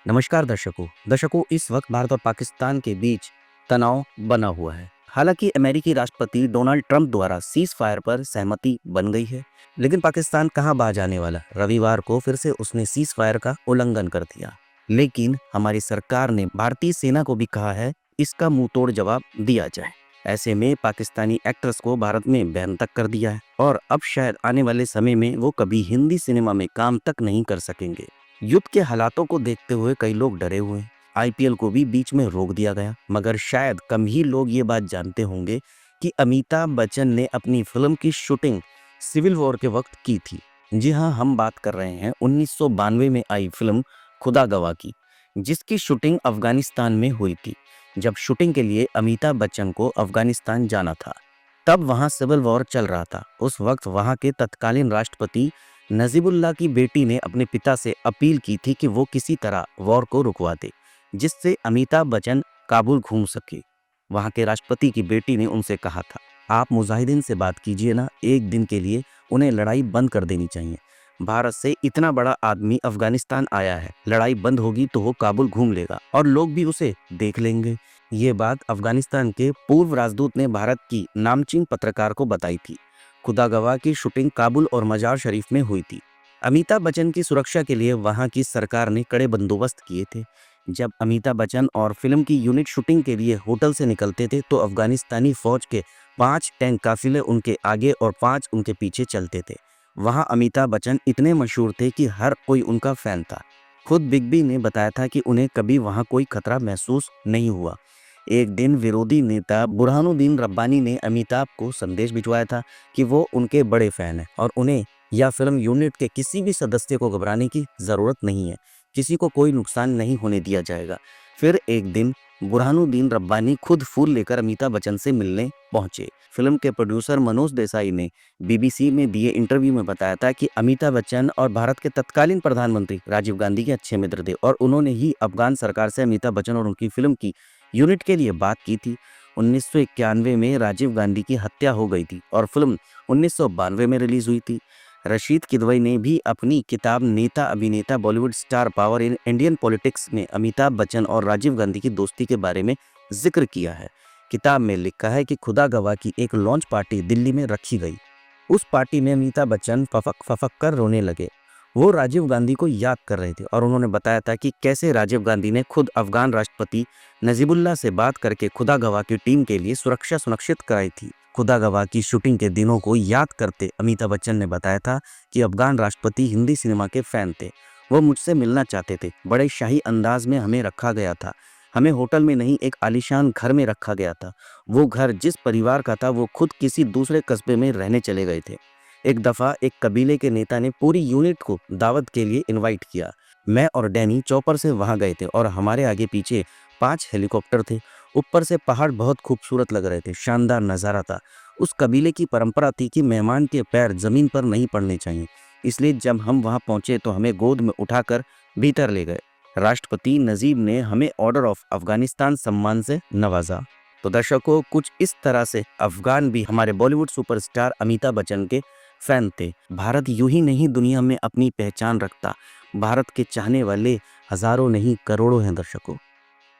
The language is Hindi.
नमस्कार दर्शकों इस वक्त भारत और पाकिस्तान के बीच तनाव बना हुआ है। हालांकि अमेरिकी राष्ट्रपति डोनाल्ड ट्रंप द्वारा सीज फायर पर सहमति बन गई है, लेकिन पाकिस्तान कहां बाज आने वाला। रविवार को फिर से उसने सीज फायर का उल्लंघन कर दिया, लेकिन हमारी सरकार ने भारतीय सेना को भी कहा है इसका मुंह तोड़ जवाब दिया जाए। ऐसे में पाकिस्तानी एक्ट्रेस को भारत में बैन तक कर दिया है और अब शायद आने वाले समय में वो कभी हिंदी सिनेमा में काम तक नहीं कर सकेंगे। युद्ध के हालातों को देखते हुए कई लोग डरे हुए हैं। आईपीएल को भी बीच में रोक दिया गया, मगर शायद कम ही लोग ये बात जानते होंगे कि अमिताभ बच्चन ने अपनी फिल्म की शूटिंग सिविल वॉर के वक्त की थी। जी हाँ, हम बात कर रहे हैं 1992 में आई फिल्म खुदा गवाह की, जिसकी शूटिंग अफगानिस्तान में हुई थी। जब शूटिंग के लिए अमिताभ बच्चन को अफगानिस्तान जाना था, तब वहां सिविल वॉर चल रहा था। उस वक्त वहां के तत्कालीन राष्ट्रपति नजीबुल्लाह की बेटी ने अपने पिता से अपील की थी कि वो किसी तरह वॉर को रुकवा दे, जिससे अमिताभ बच्चन काबुल घूम सके। वहां के राष्ट्रपति की बेटी ने उनसे कहा था, आप मुजाहिदीन से बात कीजिए ना, एक दिन के लिए उन्हें लड़ाई बंद कर देनी चाहिए। भारत से इतना बड़ा आदमी अफगानिस्तान आया है, लड़ाई बंद होगी तो वो काबुल घूम लेगा और लोग भी उसे देख लेंगे। ये बात अफगानिस्तान के पूर्व राजदूत ने भारत की नामचीन पत्रकार को बताई थी। खुदा गवाह की शूटिंग काबुल और मजार शरीफ में हुई थी। अमिताभ बच्चन की सुरक्षा के लिए वहां की सरकार ने कड़े बंदोबस्त किए थे। जब अमिताभ बच्चन और फिल्म की यूनिट शूटिंग के लिए होटल से निकलते थे तो अफगानिस्तानी फौज के 5 टैंक काफिले उनके आगे और 5 उनके पीछे चलते थे। वहां अमिताभ बच्चन इतने मशहूर थे कि हर कोई उनका फैन था। खुद बिग बी ने बताया था कि उन्हें कभी वहां कोई खतरा महसूस नहीं हुआ। एक दिन विरोधी नेता बुरहानुद्दीन रब्बानी ने अमिताभ को संदेश भिजवाया था कि वो उनके बड़े फैन हैं और उन्हें या फिल्म यूनिट के किसी भी सदस्य को घबराने की जरूरत नहीं है, किसी को कोई नुकसान नहीं होने दिया जाएगा। फिर एक दिन बुरहानुद्दीन रब्बानी खुद फूल लेकर अमिताभ बच्चन से मिलने पहुंचे। फिल्म के प्रोड्यूसर मनोज देसाई ने बीबीसी में दिए इंटरव्यू में बताया था कि अमिताभ बच्चन और भारत के तत्कालीन प्रधानमंत्री राजीव गांधी के अच्छे मित्र थे और उन्होंने ही अफगान सरकार से अमिताभ बच्चन और उनकी फिल्म की यूनिट के लिए बात की थी। 1991 में राजीव गांधी की हत्या हो गई थी और फिल्म 1992 में रिलीज हुई थी। रशीद किदवई ने भी अपनी किताब नेता अभिनेता Bollywood star power in Indian politics में अमिताभ बच्चन और राजीव गांधी की दोस्ती के बारे में जिक्र किया है। किताब में लिखा है कि खुदा गवाह की एक लॉन्च पार्टी दिल्ली में रखी गई। उस पार्टी में अमिताभ बच्चन फफक फफक कर रोने लगे। वो राजीव गांधी को याद कर रहे थे और उन्होंने बताया था कि कैसे राजीव गांधी ने खुद अफगान राष्ट्रपति नजीबुल्लाह से बात करके खुदा गवाह की टीम के लिए सुरक्षा सुनिश्चित कराई थी। खुदा गवाह की शूटिंग के दिनों को याद करते अमिताभ बच्चन ने बताया था कि अफगान राष्ट्रपति हिंदी सिनेमा के फैन थे। वो मुझसे मिलना चाहते थे। बड़े शाही अंदाज में हमें रखा गया था। हमें होटल में नहीं, एक आलीशान घर में रखा गया था। वो घर जिस परिवार का था वो खुद किसी दूसरे कस्बे में रहने चले गए थे। एक दफा एक कबीले के नेता ने पूरी यूनिट को दावत के लिए इनवाइट किया। मैं और डैनी चौपर से वहां गए थे और हमारे आगे पीछे 5 हेलीकॉप्टर थे। ऊपर से पहाड़ बहुत खूबसूरत लग रहे थे, शानदार नज़ारा था। उस कबीले की परंपरा थी कि मेहमान के पैर जमीन पर नहीं पड़ने चाहिए, इसलिए जब हम वहां पहुंचे तो हमें गोद में उठाकर भीतर ले गए। राष्ट्रपति नजीब ने हमें ऑर्डर ऑफ अफगानिस्तान सम्मान से नवाजा। तो दर्शकों, कुछ इस तरह से अफगान भी हमारे बॉलीवुड सुपरस्टार अमिताभ बच्चन के फैन थे। भारत यूं ही नहीं दुनिया में अपनी पहचान रखता। भारत के चाहने वाले हजारों नहीं करोड़ों हैं दर्शकों।